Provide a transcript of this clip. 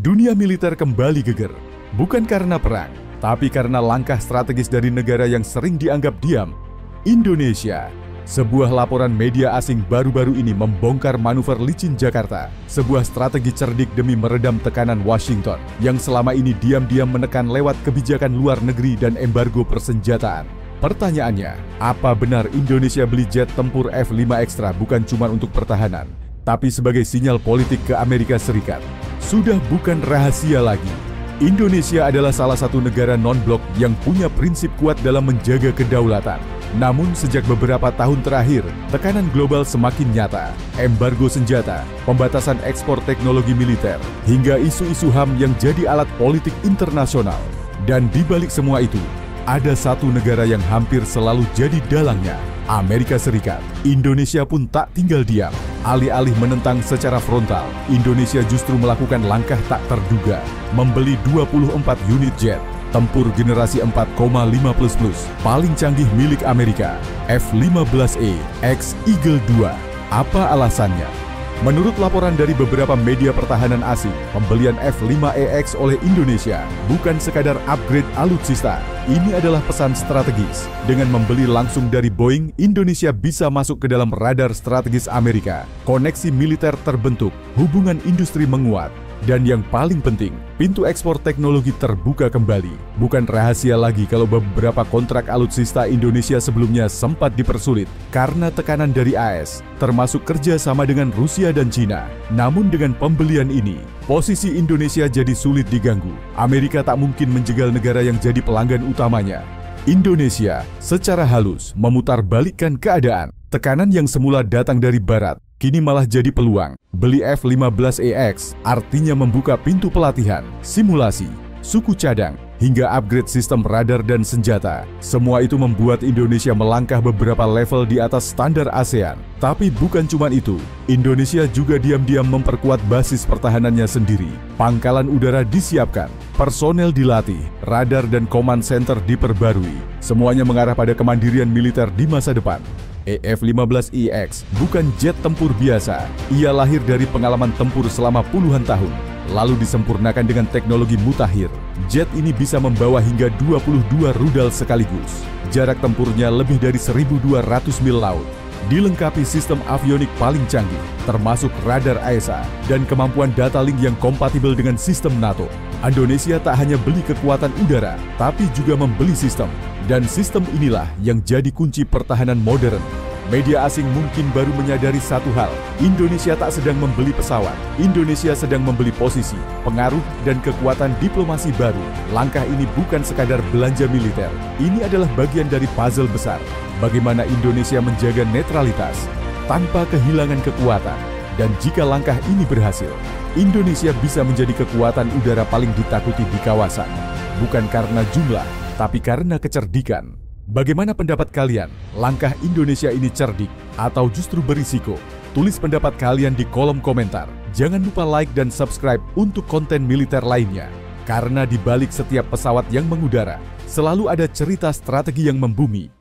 Dunia militer kembali geger, bukan karena perang, tapi karena langkah strategis dari negara yang sering dianggap diam, Indonesia. Sebuah laporan media asing baru-baru ini membongkar manuver licin Jakarta, sebuah strategi cerdik demi meredam tekanan Washington yang selama ini diam-diam menekan lewat kebijakan luar negeri dan embargo persenjataan. Pertanyaannya, apa benar Indonesia beli jet tempur F-5 Extra bukan cuma untuk pertahanan, tapi sebagai sinyal politik ke Amerika Serikat? Sudah bukan rahasia lagi. Indonesia adalah salah satu negara non-blok yang punya prinsip kuat dalam menjaga kedaulatan. Namun sejak beberapa tahun terakhir, tekanan global semakin nyata. Embargo senjata, pembatasan ekspor teknologi militer, hingga isu-isu HAM yang jadi alat politik internasional. Dan di balik semua itu, ada satu negara yang hampir selalu jadi dalangnya, Amerika Serikat. Indonesia pun tak tinggal diam. Alih-alih menentang secara frontal, Indonesia justru melakukan langkah tak terduga, membeli 24 unit jet tempur generasi 4,5++ paling canggih milik Amerika, F-15E X Eagle II. Apa alasannya? Menurut laporan dari beberapa media pertahanan asing, pembelian F-5EX oleh Indonesia bukan sekadar upgrade alutsista. Ini adalah pesan strategis. Dengan membeli langsung dari Boeing, Indonesia bisa masuk ke dalam radar strategis Amerika. Koneksi militer terbentuk, hubungan industri menguat. Dan yang paling penting, pintu ekspor teknologi terbuka kembali. Bukan rahasia lagi kalau beberapa kontrak alutsista Indonesia sebelumnya sempat dipersulit karena tekanan dari AS, termasuk kerja sama dengan Rusia dan Cina. Namun dengan pembelian ini, posisi Indonesia jadi sulit diganggu. Amerika tak mungkin menjegal negara yang jadi pelanggan utamanya. Indonesia secara halus memutarbalikkan keadaan. Tekanan yang semula datang dari Barat, kini malah jadi peluang. Beli F-15EX artinya membuka pintu pelatihan, simulasi, suku cadang, hingga upgrade sistem radar dan senjata. Semua itu membuat Indonesia melangkah beberapa level di atas standar ASEAN. Tapi bukan cuma itu, Indonesia juga diam-diam memperkuat basis pertahanannya sendiri. Pangkalan udara disiapkan, personel dilatih, radar dan command center diperbarui. Semuanya mengarah pada kemandirian militer di masa depan. F-15EX bukan jet tempur biasa. Ia lahir dari pengalaman tempur selama puluhan tahun, lalu disempurnakan dengan teknologi mutakhir. Jet ini bisa membawa hingga 22 rudal sekaligus. Jarak tempurnya lebih dari 1.200 mil laut. Dilengkapi sistem avionik paling canggih, termasuk radar AESA dan kemampuan data link yang kompatibel dengan sistem NATO. Indonesia tak hanya beli kekuatan udara, tapi juga membeli sistem. Dan sistem inilah yang jadi kunci pertahanan modern. Media asing mungkin baru menyadari satu hal, Indonesia tak sedang membeli pesawat. Indonesia sedang membeli posisi, pengaruh, dan kekuatan diplomasi baru. Langkah ini bukan sekadar belanja militer. Ini adalah bagian dari puzzle besar. Bagaimana Indonesia menjaga netralitas tanpa kehilangan kekuatan. Dan jika langkah ini berhasil, Indonesia bisa menjadi kekuatan udara paling ditakuti di kawasan. Bukan karena jumlah, tapi karena kecerdikan. Bagaimana pendapat kalian? Langkah Indonesia ini cerdik atau justru berisiko? Tulis pendapat kalian di kolom komentar. Jangan lupa like dan subscribe untuk konten militer lainnya. Karena di balik setiap pesawat yang mengudara, selalu ada cerita strategi yang membumi.